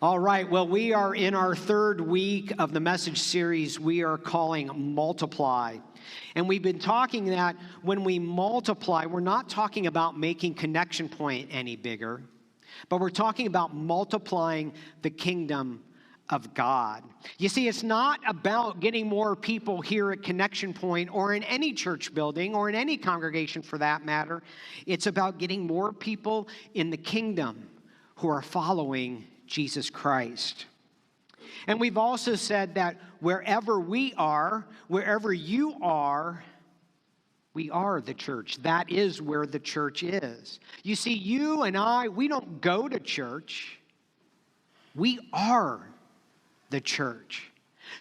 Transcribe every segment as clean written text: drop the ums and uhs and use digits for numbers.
All right, well, we are in our third week of the message series we are calling Multiply. And we've been talking that when we multiply, we're not talking about making Connection Point any bigger, but we're talking about multiplying the kingdom of God. You see, it's not about getting more people here at Connection Point or in any church building or in any congregation for that matter. It's about getting more people in the kingdom who are following Jesus Christ. And we've also said that wherever we are, wherever you are, we are the church. That is where the church is. You see, you and I, we don't go to church. We are the church.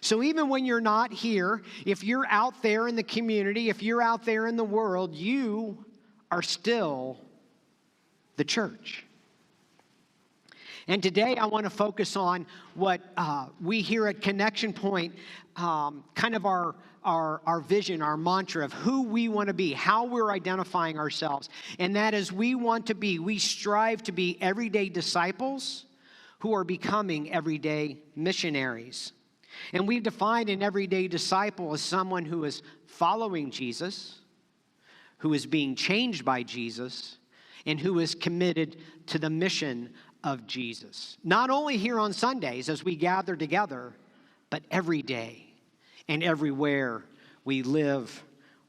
So even when you're not here, if you're out there in the community, if you're out there in the world, you are still the church. And today I want to focus on what we here at Connection Point, kind of our vision, our mantra of who we want to be, how we're identifying ourselves. And that is we strive to be everyday disciples who are becoming everyday missionaries. And we've defined an everyday disciple as someone who is following Jesus, who is being changed by Jesus, and who is committed to the mission of Jesus. Not only here on Sundays as we gather together, but every day and everywhere we live,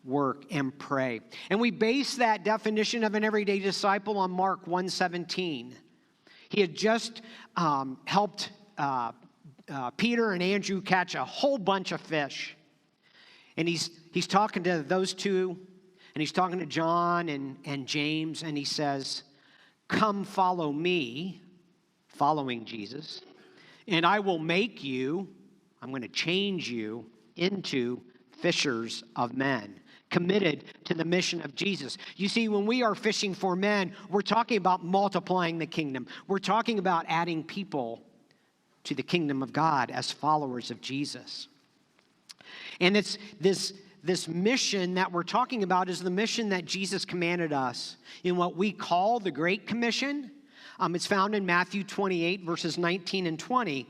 work, and pray. And we base that definition of an everyday disciple on Mark 1:17. He had just helped Peter and Andrew catch a whole bunch of fish. And he's talking to those two, and he's talking to John and James, and he says, "Come follow me," following Jesus, "and I will make you," I'm going to change you, "into fishers of men," committed to the mission of Jesus. You see, when we are fishing for men, we're talking about multiplying the kingdom. We're talking about adding people to the kingdom of God as followers of Jesus. And it's this mission that we're talking about is the mission that Jesus commanded us in what we call the Great Commission. It's found in Matthew 28, verses 19 and 20.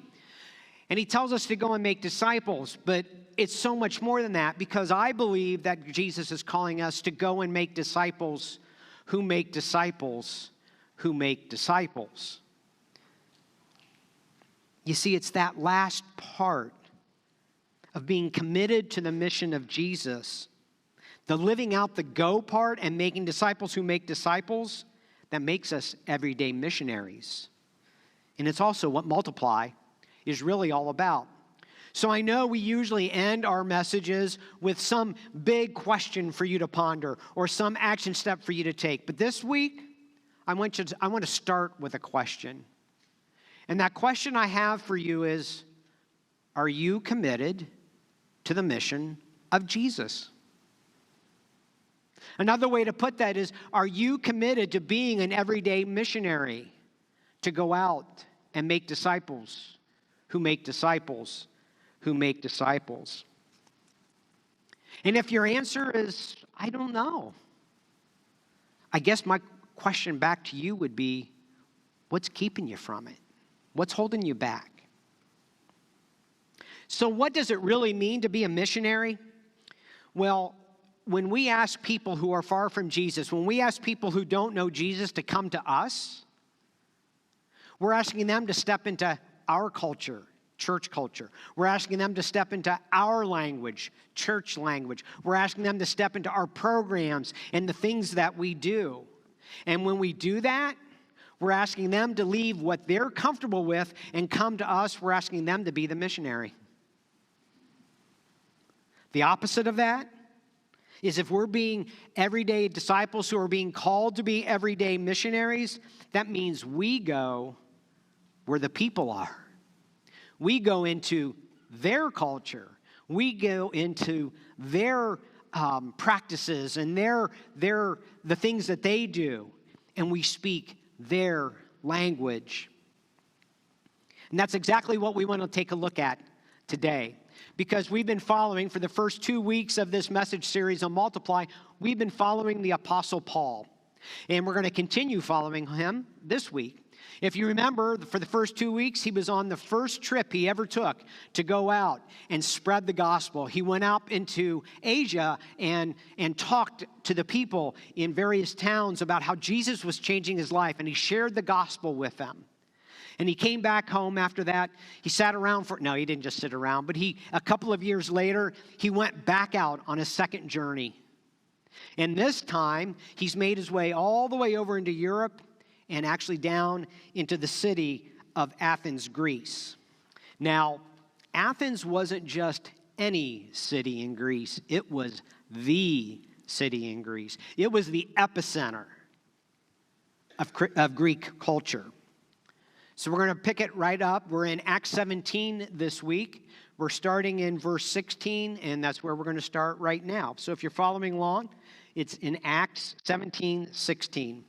And he tells us to go and make disciples, but it's so much more than that, because I believe that Jesus is calling us to go and make disciples who make disciples who make disciples. You see, it's that last part of being committed to the mission of Jesus, the living out the go part and making disciples who make disciples, that makes us everyday missionaries. And it's also what Multiply is really all about. So I know we usually end our messages with some big question for you to ponder or some action step for you to take. But this week, I want to start with a question. And that question I have for you is, are you committed to the mission of Jesus? Another way to put that is, are you committed to being an everyday missionary, to go out and make disciples who make disciples who make disciples? And if your answer is, I don't know, I guess my question back to you would be, what's keeping you from it? What's holding you back? So what does it really mean to be a missionary? Well, when we ask people who are far from Jesus, when we ask people who don't know Jesus to come to us, we're asking them to step into our culture, church culture. We're asking them to step into our language, church language. We're asking them to step into our programs and the things that we do. And when we do that, we're asking them to leave what they're comfortable with and come to us. We're asking them to be the missionary. The opposite of that is if we're being everyday disciples who are being called to be everyday missionaries, that means we go where the people are. We go into their culture. We go into their practices and the things that they do, and we speak their language. And that's exactly what we want to take a look at today. Because we've been following, for the first 2 weeks of this message series on Multiply, we've been following the Apostle Paul. And we're going to continue following him this week. If you remember, for the first 2 weeks, he was on the first trip he ever took to go out and spread the gospel. He went out into Asia and talked to the people in various towns about how Jesus was changing his life, and he shared the gospel with them. And he came back home after that. He sat around no, he didn't just sit around, but a couple of years later, he went back out on a second journey. And this time, he's made his way all the way over into Europe and actually down into the city of Athens, Greece. Now, Athens wasn't just any city in Greece. It was the city in Greece. It was the epicenter of Greek culture. So we're going to pick it right up. We're in Acts 17 this week. We're starting in verse 16, and that's where we're going to start right now. So if you're following along, it's in Acts 17:16.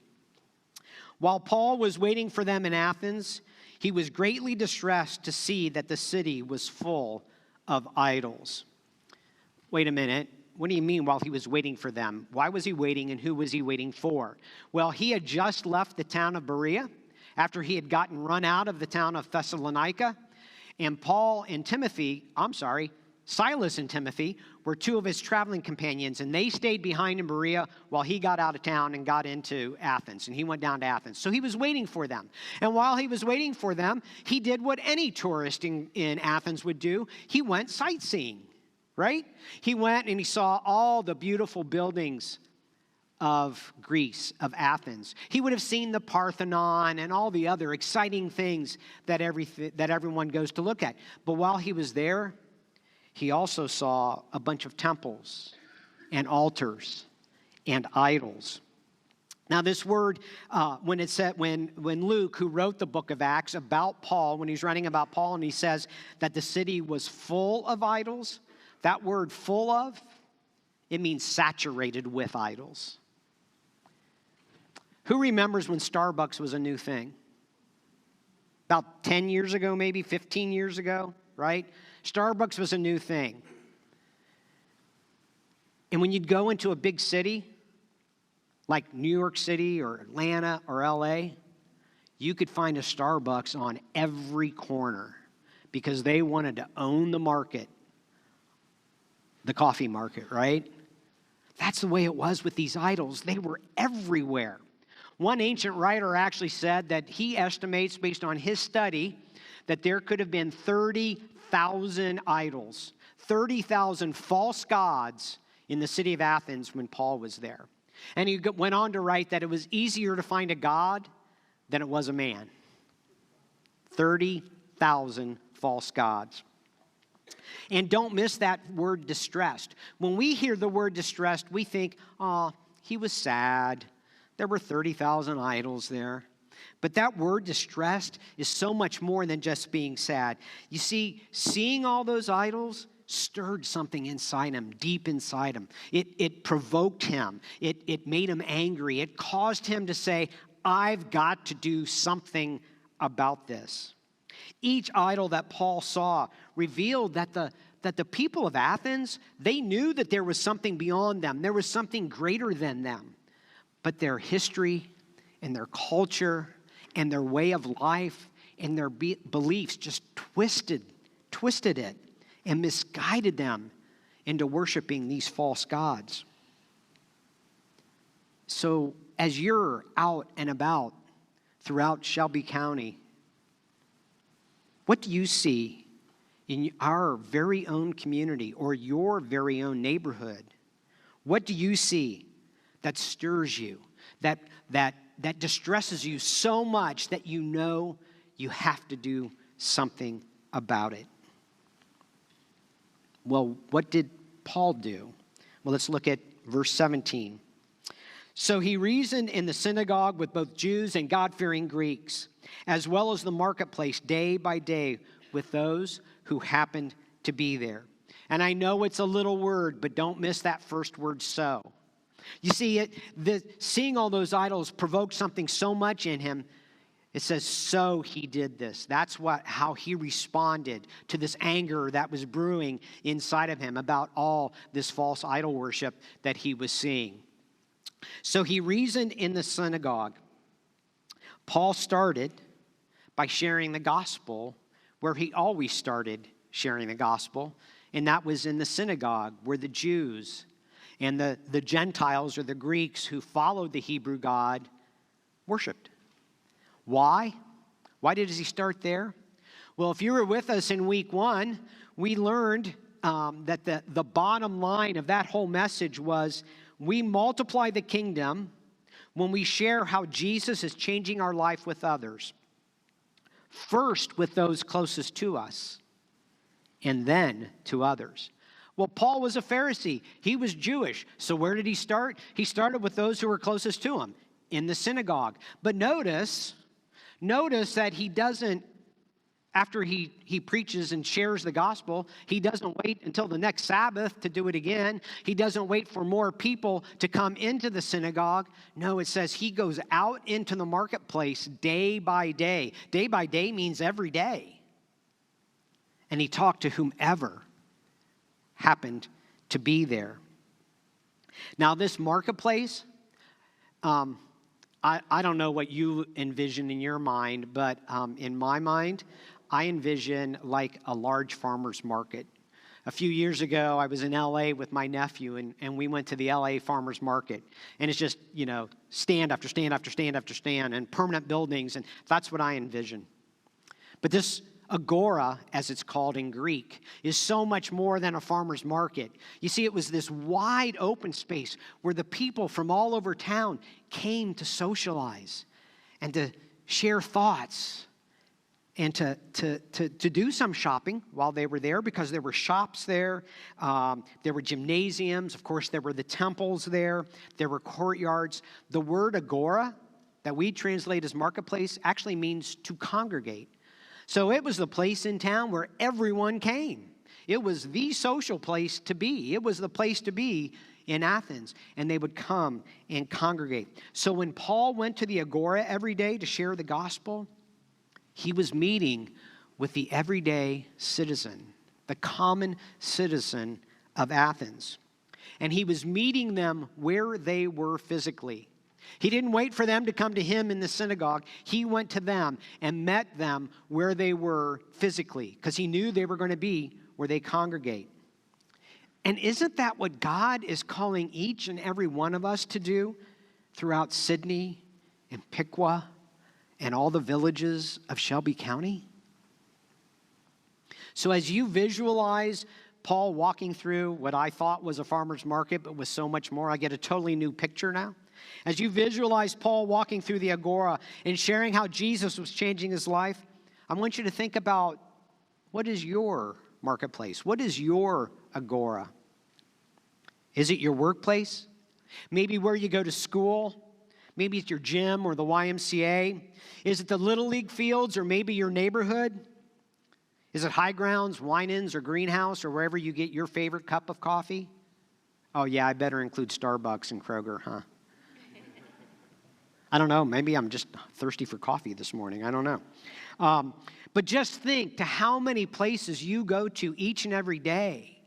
While Paul was waiting for them in Athens, he was greatly distressed to see that the city was full of idols. Wait a minute. What do you mean while he was waiting for them? Why was he waiting, and who was he waiting for? Well, he had just left the town of Berea after he had gotten run out of the town of Thessalonica. And Silas and Timothy were two of his traveling companions, and they stayed behind in Berea while he got out of town and got into Athens, and he went down to Athens. So he was waiting for them. And while he was waiting for them, he did what any tourist in Athens would do. He went sightseeing, right? He went and he saw all the beautiful buildings of Greece, of Athens. He would have seen the Parthenon and all the other exciting things that everyone goes to look at. But while he was there, he also saw a bunch of temples and altars and idols. Now, this word, when Luke, who wrote the book of Acts about Paul, when he's writing about Paul, and he says that the city was full of idols, that word "full of," it means saturated with idols. Who remembers when Starbucks was a new thing? About 10 years ago, maybe 15 years ago, right? Starbucks was a new thing. And when you'd go into a big city, like New York City or Atlanta or LA, you could find a Starbucks on every corner because they wanted to own the market, the coffee market, right? That's the way it was with these idols. They were everywhere. One ancient writer actually said that he estimates, based on his study, that there could have been 30,000 idols, 30,000 false gods in the city of Athens when Paul was there. And he went on to write that it was easier to find a god than it was a man. 30,000 false gods. And don't miss that word distressed. When we hear the word distressed, we think, oh, he was sad. There were 30,000 idols there. But that word distressed is so much more than just being sad. You see, seeing all those idols stirred something inside him, deep inside him. It provoked him. It made him angry. It caused him to say, I've got to do something about this. Each idol that Paul saw revealed that the people of Athens, they knew that there was something beyond them. There was something greater than them. But their history and their culture and their way of life and their beliefs just twisted it and misguided them into worshiping these false gods. So as you're out and about throughout Shelby County, what do you see in our very own community or your very own neighborhood? What do you see that stirs you, that distresses you so much that you know you have to do something about it? Well, what did Paul do? Well, let's look at verse 17. So he reasoned in the synagogue with both Jews and God-fearing Greeks, as well as the marketplace day by day with those who happened to be there. And I know it's a little word, but don't miss that first word, so. You see, seeing all those idols provoked something so much in him. It says, so he did this. That's how he responded to this anger that was brewing inside of him about all this false idol worship that he was seeing. So he reasoned in the synagogue. Paul started by sharing the gospel where he always started sharing the gospel, and that was in the synagogue where the Jews and the Gentiles or the Greeks who followed the Hebrew God worshiped. Why? Why did he start there? Well, if you were with us in week 1, we learned that the bottom line of that whole message was we multiply the kingdom when we share how Jesus is changing our life with others. First with those closest to us, and then to others. Well, Paul was a Pharisee. He was Jewish. So where did he start? He started with those who were closest to him, in the synagogue. But notice that he doesn't, after he preaches and shares the gospel, he doesn't wait until the next Sabbath to do it again. He doesn't wait for more people to come into the synagogue. No, it says he goes out into the marketplace day by day. Day by day means every day. And he talked to whomever happened to be there. Now, this marketplace, I don't know what you envision in your mind, but in my mind, I envision like a large farmer's market. A few years ago, I was in LA with my nephew, and we went to the LA farmer's market. And it's just, stand after stand after stand after stand and permanent buildings, and that's what I envision. But this agora, as it's called in Greek, is so much more than a farmer's market. You see, it was this wide open space where the people from all over town came to socialize and to share thoughts and to do some shopping while they were there, because there were shops there. There were gymnasiums. Of course, there were the temples there. There were courtyards. The word agora that we translate as marketplace actually means to congregate. So it was the place in town where everyone came. It was the social place to be. It was the place to be in Athens, and they would come and congregate. So when Paul went to the agora every day to share the gospel, he was meeting with the everyday citizen, the common citizen of Athens. And he was meeting them where they were physically. He didn't wait for them to come to him in the synagogue. He went to them and met them where they were physically, because he knew they were going to be where they congregate. And isn't that what God is calling each and every one of us to do throughout Sydney and Piqua and all the villages of Shelby County? So as you visualize Paul walking through what I thought was a farmer's market, but was so much more, I get a totally new picture now. As you visualize Paul walking through the agora and sharing how Jesus was changing his life, I want you to think about, what is your marketplace? What is your agora? Is it your workplace? Maybe where you go to school? Maybe it's your gym or the YMCA. Is it the Little League fields or maybe your neighborhood? Is it High Grounds, Wine-Inns, or Greenhouse, or wherever you get your favorite cup of coffee? Oh yeah, I better include Starbucks and Kroger, huh? I don't know. Maybe I'm just thirsty for coffee this morning. I don't know. But just think to how many places you go to each and every day.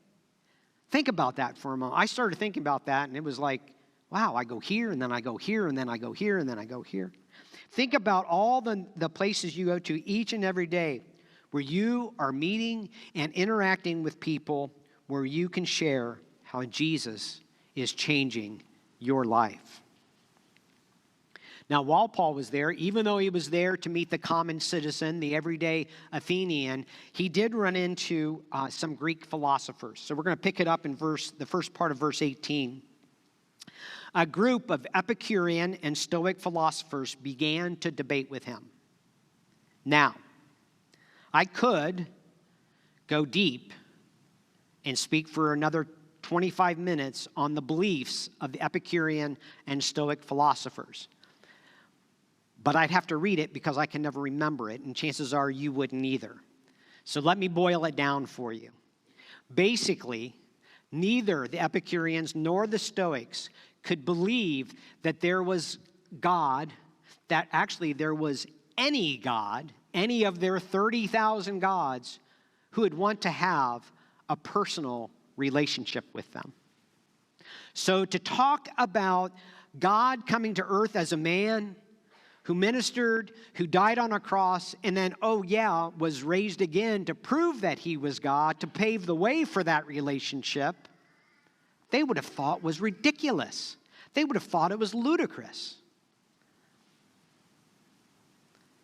Think about that for a moment. I started thinking about that, and it was like, wow, I go here, and then I go here, and then I go here, and then I go here. Think about all the places you go to each and every day where you are meeting and interacting with people, where you can share how Jesus is changing your life. Now, while Paul was there, even though he was there to meet the common citizen, the everyday Athenian, he did run into some Greek philosophers. So we're going to pick it up in the first part of verse 18. A group of Epicurean and Stoic philosophers began to debate with him. Now, I could go deep and speak for another 25 minutes on the beliefs of the Epicurean and Stoic philosophers. But I'd have to read it because I can never remember it, and chances are you wouldn't either. So let me boil it down for you. Basically, neither the Epicureans nor the Stoics could believe that there was God, that actually there was any God, any of their 30,000 gods, who would want to have a personal relationship with them. So to talk about God coming to earth as a man, who ministered, who died on a cross, and then, oh yeah, was raised again to prove that he was God, to pave the way for that relationship, they would have thought was ridiculous. They would have thought it was ludicrous.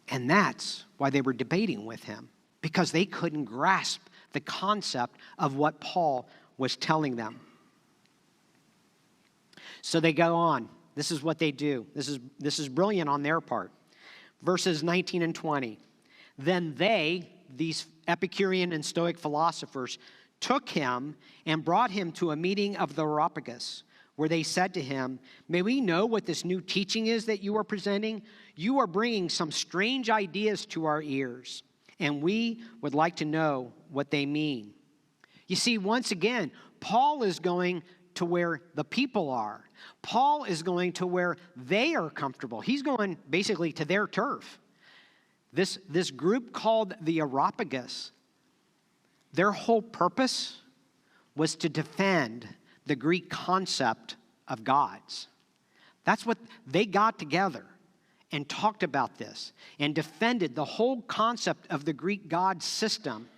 And that's why they were debating with him, because they couldn't grasp the concept of what Paul was telling them. So they go on. This is what they do. This is brilliant on their part. Verses 19 and 20. Then they, these Epicurean and Stoic philosophers, took him and brought him to a meeting of the Areopagus, where they said to him, "May we know what this new teaching is that you are presenting? You are bringing some strange ideas to our ears, and we would like to know what they mean." You see, once again, Paul is going to where the people are. Paul is going to where they are comfortable. He's going basically to their turf. This group called the Areopagus, their whole purpose was to defend the Greek concept of gods. That's what they got together and talked about this and defended the whole concept of the Greek god system.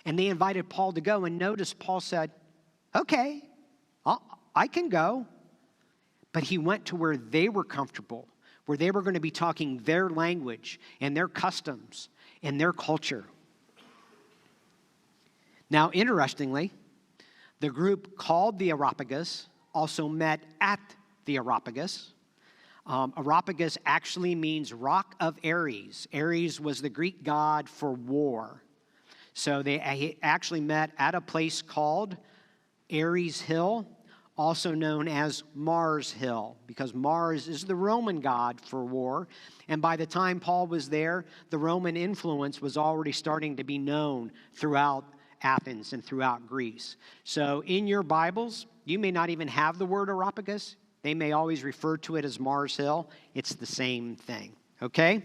And they invited Paul to go, and notice Paul said, "Okay, I can go." But he went to where they were comfortable, where they were going to be talking their language and their customs and their culture. Now, interestingly, the group called the Areopagus also met at the Areopagus. Areopagus actually means rock of Ares. Ares was the Greek god for war. So they actually met at a place called Ares Hill, also known as Mars Hill, because Mars is the Roman god for war. And by the time Paul was there, the Roman influence was already starting to be known throughout Athens and throughout Greece. So in your Bibles, you may not even have the word Areopagus. They may always refer to it as Mars Hill. It's the same thing, okay?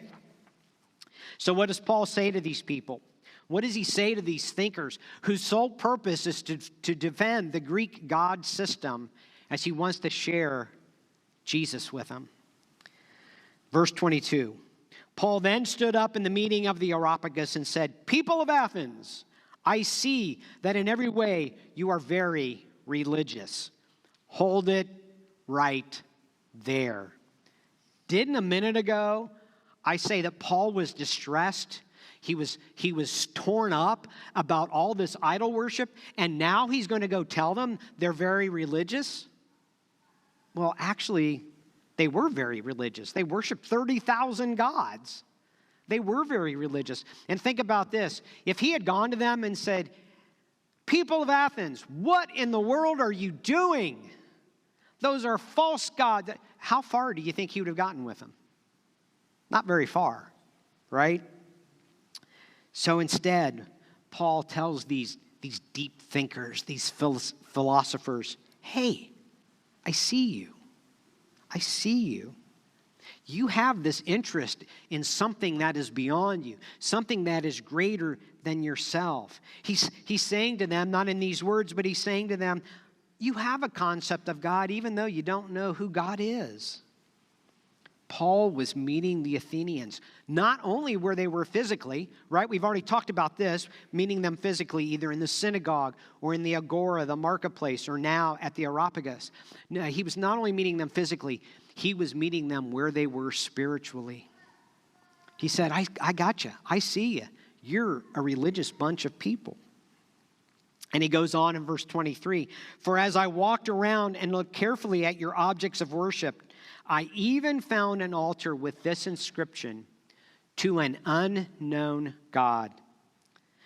So what does Paul say to these people? What does he say to these thinkers whose sole purpose is to defend the Greek god system as he wants to share Jesus with them? Verse 22, Paul then stood up in the meeting of the Areopagus and said, "People of Athens, I see that in every way you are very religious." Hold it right there. Didn't a minute ago I say that Paul was distressed? He was torn up about all this idol worship, and now he's going to go tell them they're very religious? Well, actually, they were very religious. They worshiped 30,000 gods. They were very religious. And think about this. If he had gone to them and said, "People of Athens, what in the world are you doing? Those are false gods." How far do you think he would have gotten with them? Not very far, right? So instead, Paul tells these deep thinkers, these philosophers, "Hey, I see you. I see you. You have this interest in something that is beyond you, something that is greater than yourself." He's saying to them, not in these words, but he's saying to them, you have a concept of God even though you don't know who God is. Paul was meeting the Athenians, not only where they were physically, right? We've already talked about this, meeting them physically, either in the synagogue or in the agora, the marketplace, or now at the Areopagus. No, he was not only meeting them physically, he was meeting them where they were spiritually. He said, I got you. I see you. You're a religious bunch of people. And he goes on in verse 23, "For as I walked around and looked carefully at your objects of worship, I even found an altar with this inscription, 'To an unknown God.'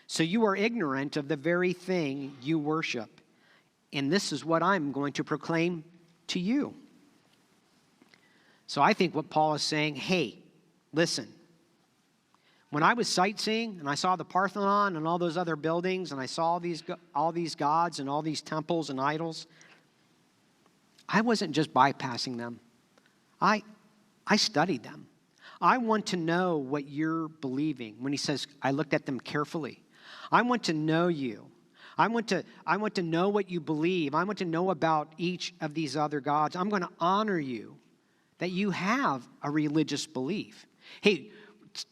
So you are ignorant of the very thing you worship. And this is what I'm going to proclaim to you." So I think what Paul is saying, hey, listen. When I was sightseeing and I saw the Parthenon and all those other buildings and I saw all these gods and all these temples and idols, I wasn't just bypassing them. I studied them. I want to know what you're believing. When he says, I looked at them carefully. I want to know you. I want to know what you believe. I want to know about each of these other gods. I'm going to honor you that you have a religious belief. Hey,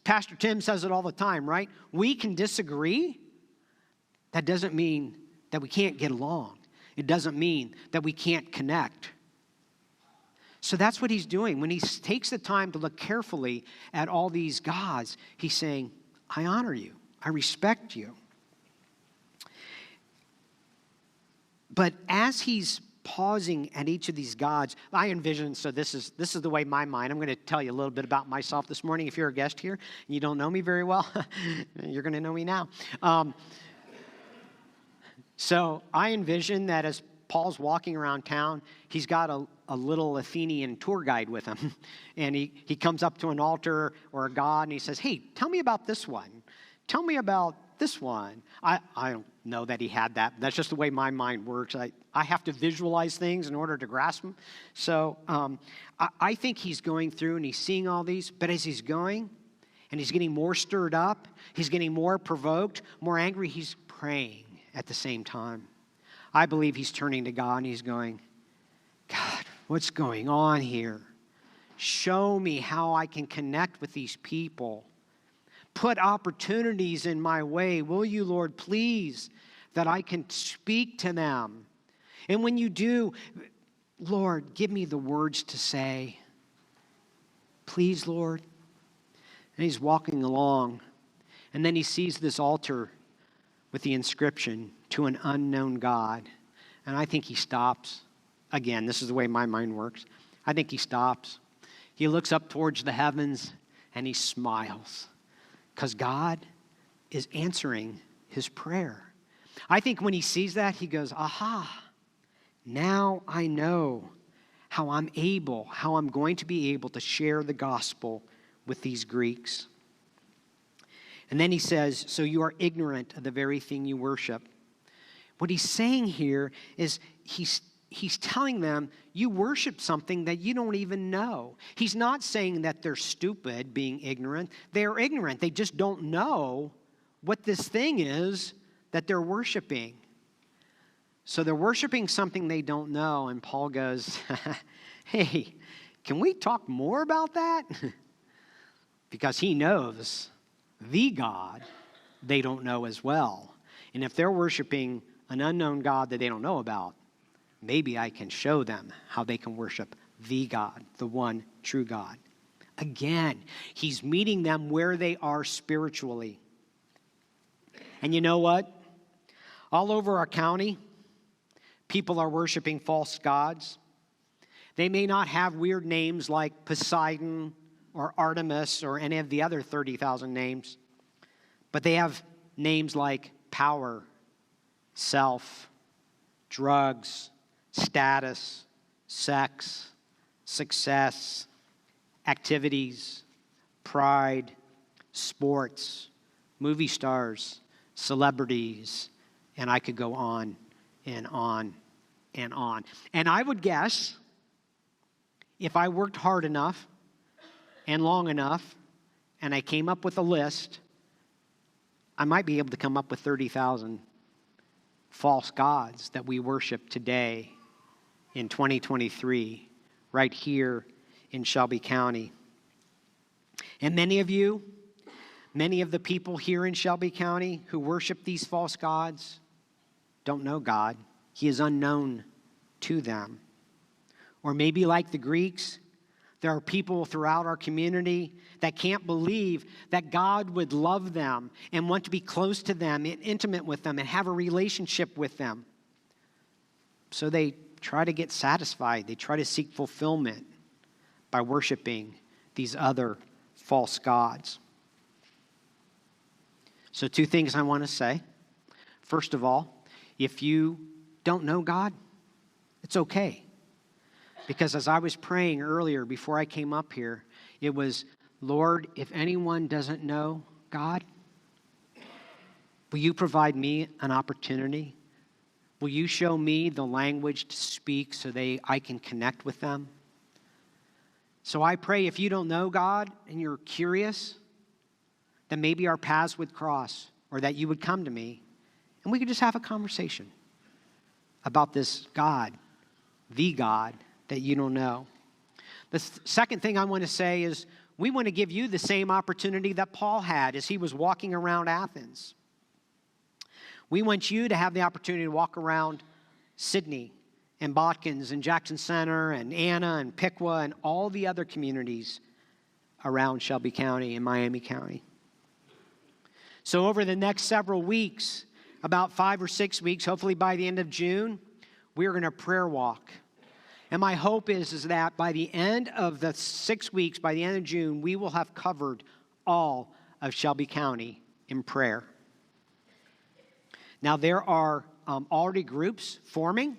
Pastor Tim says it all the time, right? We can disagree. That doesn't mean that we can't get along. It doesn't mean that we can't connect. So that's what he's doing. When he takes the time to look carefully at all these gods, he's saying, I honor you. I respect you. But as he's pausing at each of these gods, I envision, so this is the way my mind, I'm going to tell you a little bit about myself this morning. If you're a guest here and you don't know me very well, you're going to know me now. So I envision that as Paul's walking around town, he's got a little Athenian tour guide with him. And he comes up to an altar or a god and he says, hey, tell me about this one. Tell me about this one. I don't know that he had that. That's just the way my mind works. I have to visualize things in order to grasp them. So I think he's going through and he's seeing all these. But as he's going and he's getting more stirred up, he's getting more provoked, more angry, he's praying at the same time. I believe he's turning to God and he's going, God, what's going on here? Show me how I can connect with these people. Put opportunities in my way. Will you, Lord, please, that I can speak to them? And when you do, Lord, give me the words to say. Please, Lord. And he's walking along. And then he sees this altar with the inscription, to an unknown God. And I think he stops. Again, this is the way my mind works. I think he stops. He looks up towards the heavens and he smiles because God is answering his prayer. I think when he sees that, he goes, aha, now I know how I'm going to be able to share the gospel with these Greeks. And then he says, so you are ignorant of the very thing you worship. What he's saying here is he's telling them, you worship something that you don't even know. He's not saying that they're stupid, being ignorant. They're ignorant. They just don't know what this thing is that they're worshiping. So they're worshiping something they don't know. And Paul goes, hey, can we talk more about that? Because he knows the God they don't know as well. And if they're worshiping an unknown God that they don't know about, maybe I can show them how they can worship the God, the one true God. Again, he's meeting them where they are spiritually. And you know what? All over our county, people are worshiping false gods. They may not have weird names like Poseidon or Artemis or any of the other 30,000 names, but they have names like power, self, drugs, status, sex, success, activities, pride, sports, movie stars, celebrities, and I could go on and on and on. And I would guess if I worked hard enough and long enough and I came up with a list, I might be able to come up with 30,000 false gods that we worship today in 2023, right here in Shelby County. And many of the people here in Shelby County who worship these false gods don't know God. He is unknown to them. Or maybe like the Greeks, there are people throughout our community that can't believe that God would love them and want to be close to them and intimate with them and have a relationship with them. So they try to get satisfied. They try to seek fulfillment by worshiping these other false gods. So 2 things I want to say. First of all, if you don't know God, it's okay. Because as I was praying earlier before I came up here, it was, Lord, if anyone doesn't know God, will you provide me an opportunity? Will you show me the language to speak so I can connect with them? So I pray if you don't know God and you're curious, then maybe our paths would cross or that you would come to me and we could just have a conversation about this God, the God that you don't know. The second thing I want to say is we want to give you the same opportunity that Paul had as he was walking around Athens. We want you to have the opportunity to walk around Sydney and Botkins and Jackson Center and Anna and Piqua and all the other communities around Shelby County and Miami County. So over the next several weeks, about 5 or 6 weeks, hopefully by the end of June, we're going to prayer walk. And my hope is that by the end of the 6 weeks, by the end of June, we will have covered all of Shelby County in prayer. Now, there are already groups forming,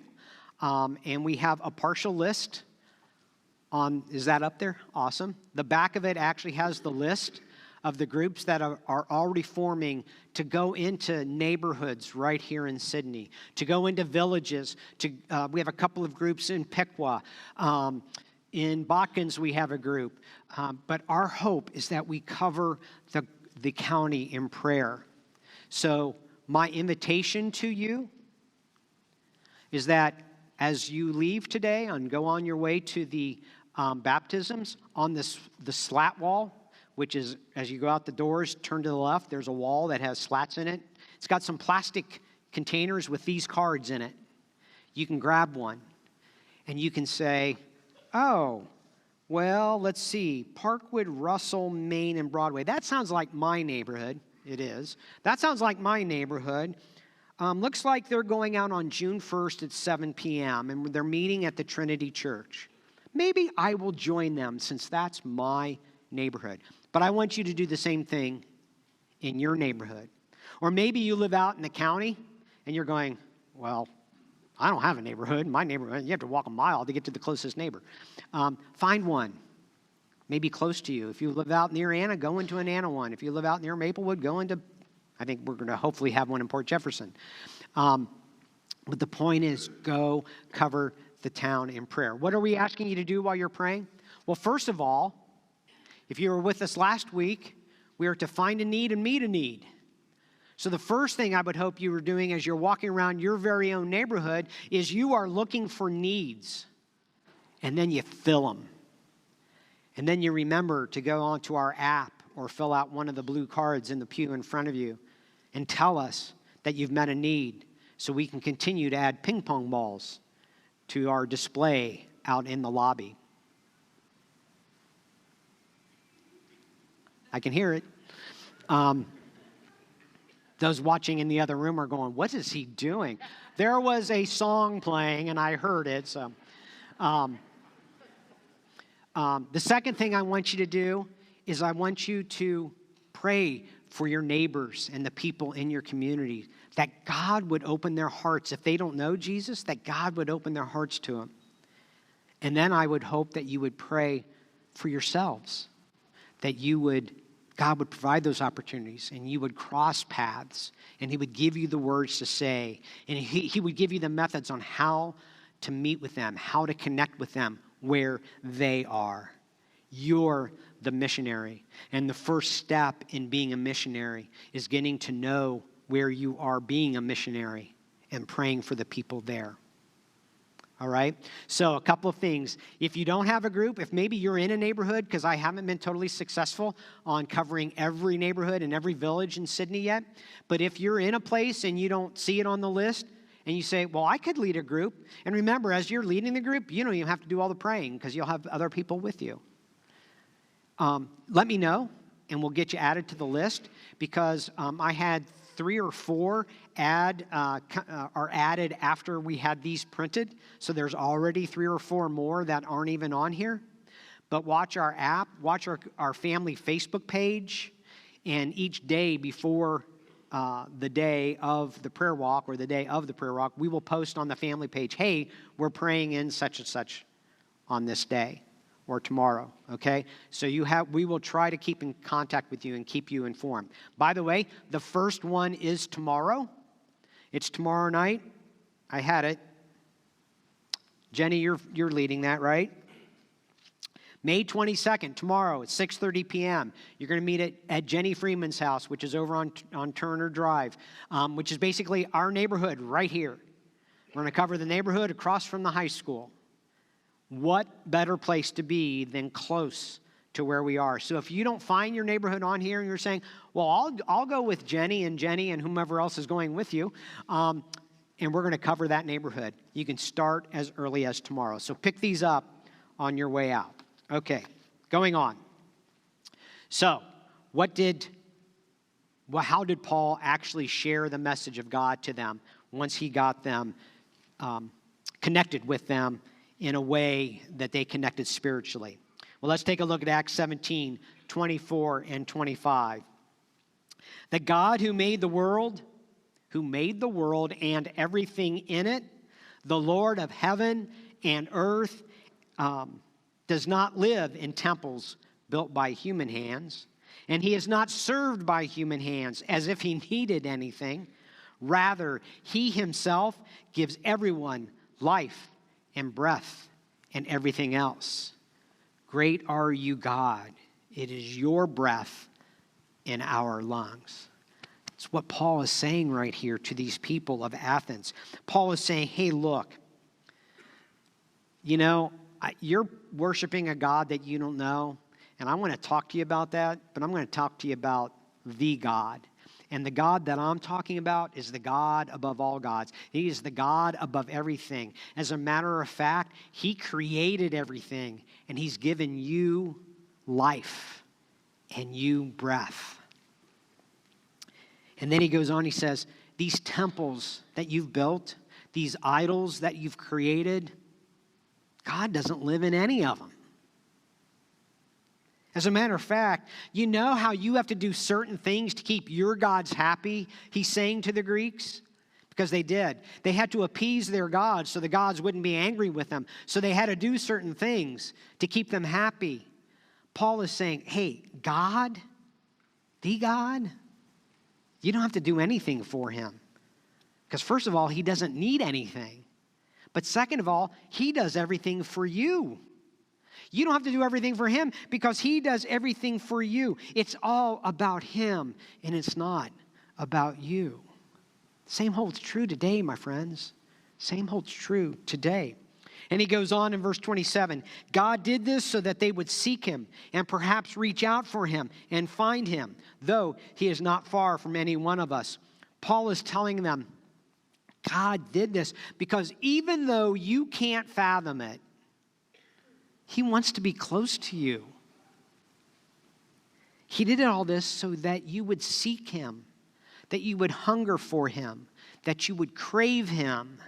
and we have a partial list on, is that up there? Awesome. The back of it actually has the list of the groups that are already forming to go into neighborhoods right here in Sydney, to go into villages. We have a couple of groups in Piqua. In Botkins, we have a group. But our hope is that we cover the county in prayer. So my invitation to you is that as you leave today and go on your way to the baptisms, on the slat wall, which is, as you go out the doors, turn to the left, there's a wall that has slats in it. It's got some plastic containers with these cards in it. You can grab one, and you can say, oh, well, let's see, Parkwood, Russell, Main, and Broadway. That sounds like my neighborhood. It is. That sounds like my neighborhood. Looks like they're going out on June 1st at 7 p.m., and they're meeting at the Trinity Church. Maybe I will join them since that's my neighborhood. But I want you to do the same thing in your neighborhood. Or maybe you live out in the county and you're going, well, I don't have a neighborhood. My neighborhood, you have to walk a mile to get to the closest neighbor. Find one, maybe close to you. If you live out near Anna, go into an Anna one. If you live out near Maplewood, go into, I think we're going to hopefully have one in Port Jefferson. But the point is, go cover the town in prayer. What are we asking you to do while you're praying? Well, first of all, if you were with us last week, we are to find a need and meet a need. So the first thing I would hope you were doing as you're walking around your very own neighborhood is you are looking for needs, and then you fill them. And then you remember to go onto our app or fill out one of the blue cards in the pew in front of you and tell us that you've met a need so we can continue to add ping pong balls to our display out in the lobby. I can hear it. Those watching in the other room are going, what is he doing? There was a song playing, and I heard it. So, the second thing I want you to do is I want you to pray for your neighbors and the people in your community, that God would open their hearts. If they don't know Jesus, that God would open their hearts to him. And then I would hope that you would pray for yourselves, that God would provide those opportunities, and you would cross paths, and he would give you the words to say, and he would give you the methods on how to meet with them, how to connect with them where they are. You're the missionary, and the first step in being a missionary is getting to know where you are being a missionary and praying for the people there. All right? So a couple of things. If you don't have a group, if maybe you're in a neighborhood, because I haven't been totally successful on covering every neighborhood and every village in Sydney yet, but if you're in a place and you don't see it on the list, and you say, well, I could lead a group. And remember, as you're leading the group, you don't even have to do all the praying because you'll have other people with you. Let me know, and we'll get you added to the list, because I had 3 or 4 are added after we had these printed. So there's already 3 or 4 more that aren't even on here. But watch our app, watch our family Facebook page, and each day before the day of the prayer walk or the day of the prayer walk, we will post on the family page, hey, we're praying in such and such on this day or tomorrow, okay? So we will try to keep in contact with you and keep you informed. By the way, the first one is tomorrow. It's tomorrow night. I had it. Jenny, you're leading that, right? May 22nd, tomorrow at 6:30 p.m. You're going to meet at Jenny Freeman's house, which is over on Turner Drive, which is basically our neighborhood right here. We're going to cover the neighborhood across from the high school. What better place to be than close to where we are? So if you don't find your neighborhood on here and you're saying, well, I'll go with Jenny and whomever else is going with you, and we're going to cover that neighborhood. You can start as early as tomorrow. So pick these up on your way out. Okay, going on. So how did Paul actually share the message of God to them once he got them connected with them in a way that they connected spiritually? Well, let's take a look at Acts 17, 24 and 25. The God who made the world and everything in it, the Lord of heaven and earth, does not live in temples built by human hands, and he is not served by human hands as if he needed anything. Rather, he himself gives everyone life and breath and everything else. Great are you, God. It is your breath in our lungs. It's what Paul is saying right here to these people of Athens. Paul is saying, hey, look, you're worshiping a God that you don't know, and I want to talk to you about that, but I'm going to talk to you about the God. And the God that I'm talking about is the God above all gods. He is the God above everything. As a matter of fact, he created everything, and he's given you life and you breath. And then he goes on, he says, these temples that you've built, these idols that you've created, God doesn't live in any of them. As a matter of fact, you know how you have to do certain things to keep your gods happy, he's saying to the Greeks? Because they did. They had to appease their gods so the gods wouldn't be angry with them. So they had to do certain things to keep them happy. Paul is saying, hey, God, the God, you don't have to do anything for him. Because first of all, he doesn't need anything. But second of all, he does everything for you. You don't have to do everything for him because he does everything for you. It's all about him, and it's not about you. Same holds true today, my friends. Same holds true today. And he goes on in verse 27. God did this so that they would seek him and perhaps reach out for him and find him, though he is not far from any one of us. Paul is telling them, God did this because even though you can't fathom it, he wants to be close to you. He did all this so that you would seek him, that you would hunger for him, that you would crave him,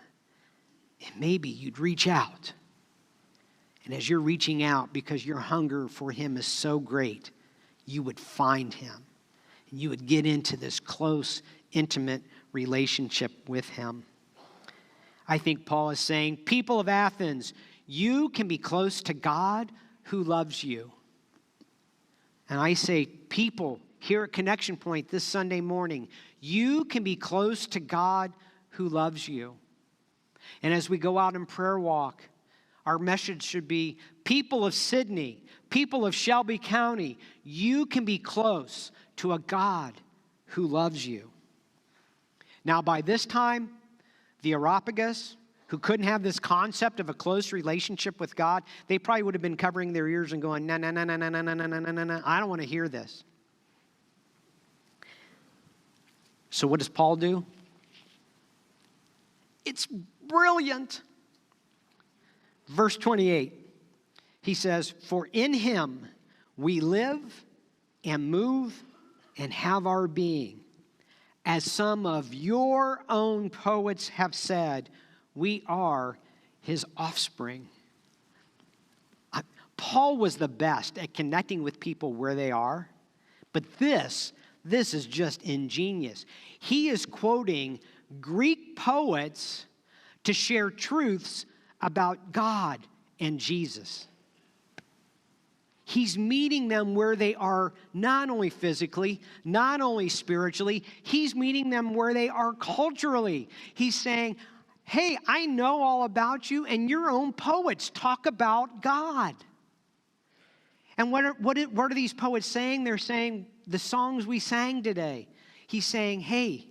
and maybe you'd reach out. And as you're reaching out, because your hunger for him is so great, you would find him. And you would get into this close, intimate relationship with him. I think Paul is saying, people of Athens, you can be close to God who loves you. And I say, people here at Connection Point this Sunday morning, you can be close to God who loves you. And as we go out in prayer walk, our message should be, people of Sydney, people of Shelby County, you can be close to a God who loves you. Now, by this time, the Areopagus, who couldn't have this concept of a close relationship with God, they probably would have been covering their ears and going, no, no, no, no, no, no, no, no, no, no, no. I don't want to hear this. So what does Paul do? It's brilliant. Verse 28, he says, for in him we live and move and have our being. As some of your own poets have said, we are his offspring. Paul was the best at connecting with people where they are, but this is just ingenious. He is quoting Greek poets to share truths about God and Jesus. He's meeting them where they are, not only physically, not only spiritually, he's meeting them where they are culturally. He's saying, hey, I know all about you, and your own poets talk about God. And what are these poets saying? They're saying the songs we sang today. He's saying, hey,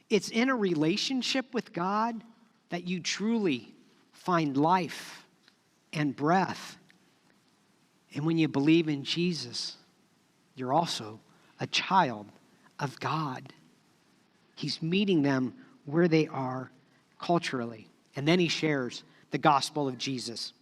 it's in a relationship with God that you truly find life and breath. And when you believe in Jesus, you're also a child of God. He's meeting them where they are culturally. And then he shares the gospel of Jesus.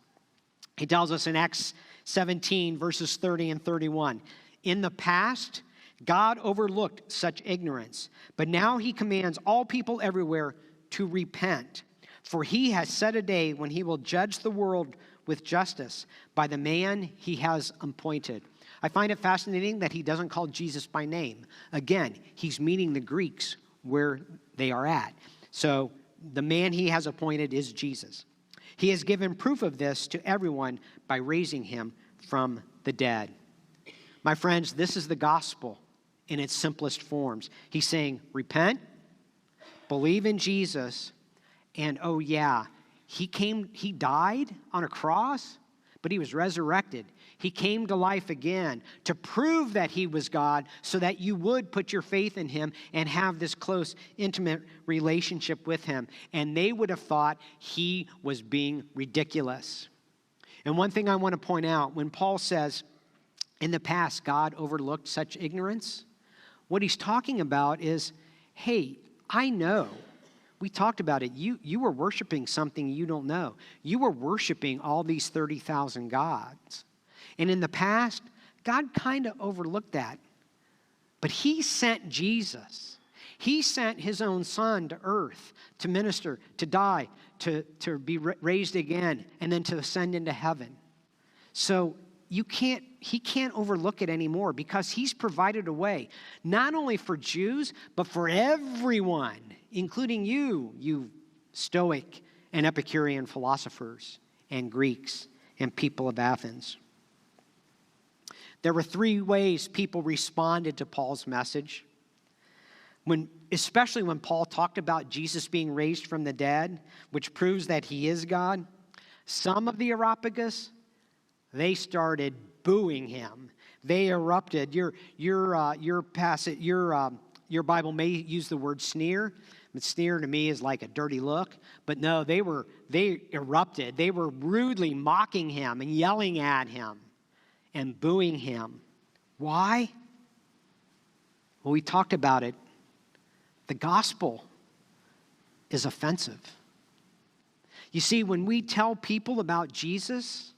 He tells us in Acts 17, verses 30 and 31, in the past, God overlooked such ignorance, but now he commands all people everywhere to repent. For he has set a day when he will judge the world with justice by the man he has appointed. I find it fascinating that he doesn't call Jesus by name. Again, he's meeting the Greeks where they are at. So the man he has appointed is Jesus. He has given proof of this to everyone by raising him from the dead. My friends, this is the gospel in its simplest forms. He's saying, repent, believe in Jesus, and oh yeah, he died on a cross, but he was resurrected. He came to life again to prove that he was God so that you would put your faith in him and have this close, intimate relationship with him. And they would have thought he was being ridiculous. And one thing I want to point out, when Paul says, in the past, God overlooked such ignorance, what he's talking about is, hey, I know. We talked about it. You were worshiping something you don't know. You were worshiping all these 30,000 gods. And in the past, God kind of overlooked that. But he sent Jesus. He sent his own son to earth to minister, to die, to be raised again, and then to ascend into heaven. So he can't overlook it anymore because he's provided a way, not only for Jews, but for everyone, including you Stoic and Epicurean philosophers and Greeks and people of Athens. There were three ways people responded to Paul's message. Especially when Paul talked about Jesus being raised from the dead, which proves that he is God. Some of the Areopagus, they started booing him. They erupted. Your Bible may use the word sneer. But sneer to me is like a dirty look. But no, they erupted. They were rudely mocking him and yelling at him and booing him. Why? Well, we talked about it. The gospel is offensive. You see, when we tell people about Jesus,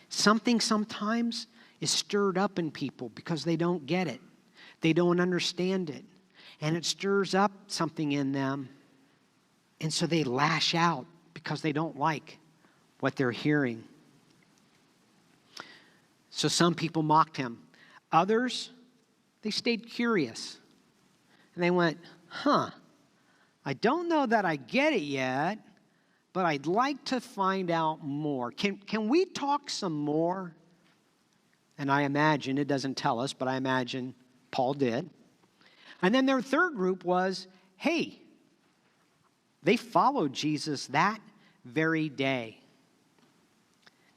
something sometimes is stirred up in people because they don't get it. They don't understand it. And it stirs up something in them. And so they lash out because they don't like what they're hearing. So some people mocked him. Others, they stayed curious. And they went, I don't know that I get it yet, but I'd like to find out more. Can we talk some more? And I imagine, it doesn't tell us, but I imagine Paul did. And then their third group was, hey, they followed Jesus that very day.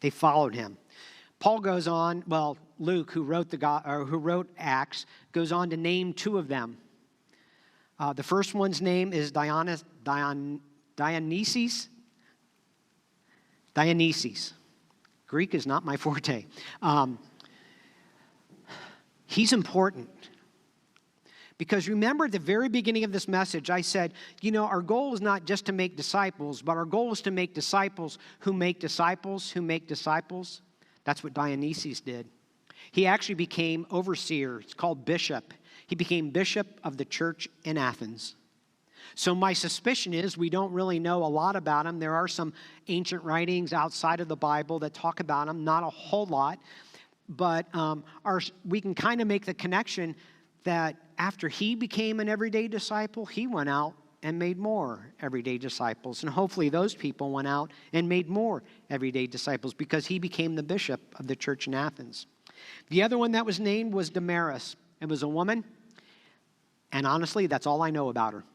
They followed him. Paul goes on, Luke, who wrote Acts, goes on to name two of them. The first one's name is Dionysius. Greek is not my forte. He's important. Because remember at the very beginning of this message, I said, our goal is not just to make disciples, but our goal is to make disciples who make disciples who make disciples. That's what Dionysius did. He actually became overseer. It's called bishop. He became bishop of the church in Athens. So my suspicion is we don't really know a lot about him. There are some ancient writings outside of the Bible that talk about him, not a whole lot. But we can kind of make the connection that after he became an everyday disciple, he went out and made more everyday disciples. And hopefully those people went out and made more everyday disciples because he became the bishop of the church in Athens. The other one that was named was Damaris. It was a woman. And honestly, that's all I know about her.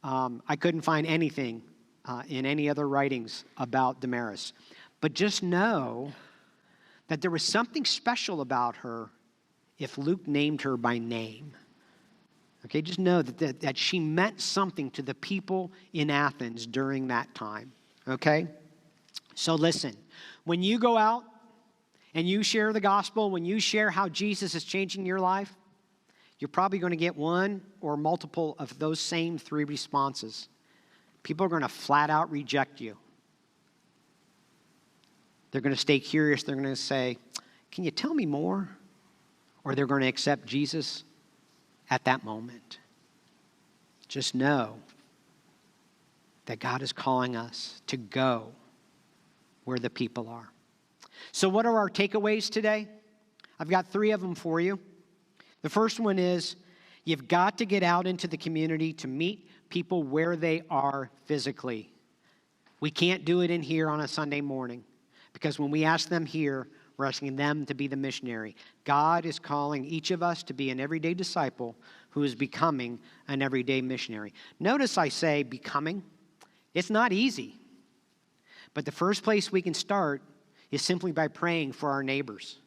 I couldn't find anything in any other writings about Damaris. But just know that there was something special about her if Luke named her by name. Okay, just know that she meant something to the people in Athens during that time. okay? So listen, when you go out and you share the gospel, when you share how Jesus is changing your life, you're probably going to get one or multiple of those same three responses. People are going to flat out reject you. They're going to stay curious. They're going to say, can you tell me more? Or they're going to accept Jesus at that moment. Just know that God is calling us to go where the people are. So what are our takeaways today? I've got 3 of them for you. The first one is you've got to get out into the community to meet people where they are physically. We can't do it in here on a Sunday morning because when we ask them here, we're asking them to be the missionary. God is calling each of us to be an everyday disciple who is becoming an everyday missionary. Notice I say becoming. It's not easy. But the first place we can start is simply by praying for our neighbors.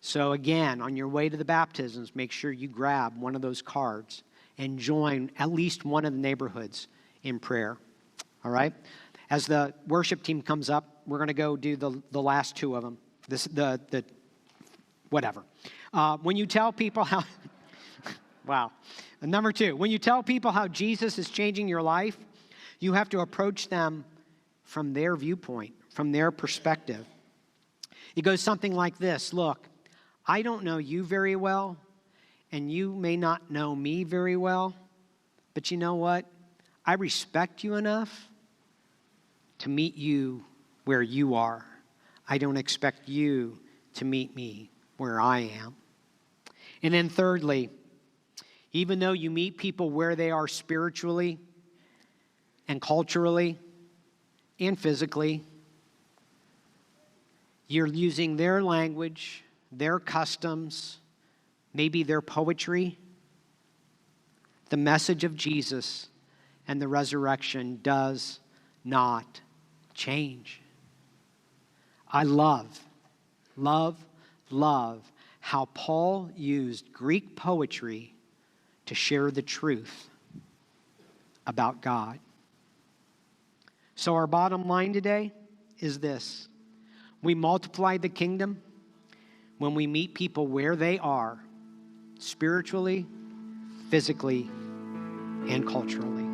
So again, on your way to the baptisms, make sure you grab one of those cards and join at least one of the neighborhoods in prayer. All right? As the worship team comes up, we're going to go do the last 2 of them. Whatever. When you tell people how, wow. Number 2, when you tell people how Jesus is changing your life, you have to approach them from their viewpoint, from their perspective. It goes something like this. Look, I don't know you very well, and you may not know me very well, but you know what? I respect you enough to meet you where you are. I don't expect you to meet me where I am. And then thirdly, even though you meet people where they are spiritually and culturally and physically, you're using their language, their customs, maybe their poetry. The message of Jesus and the resurrection does not change. I love how Paul used Greek poetry to share the truth about God. So our bottom line today is this. We multiply the kingdom when we meet people where they are, spiritually, physically, and culturally.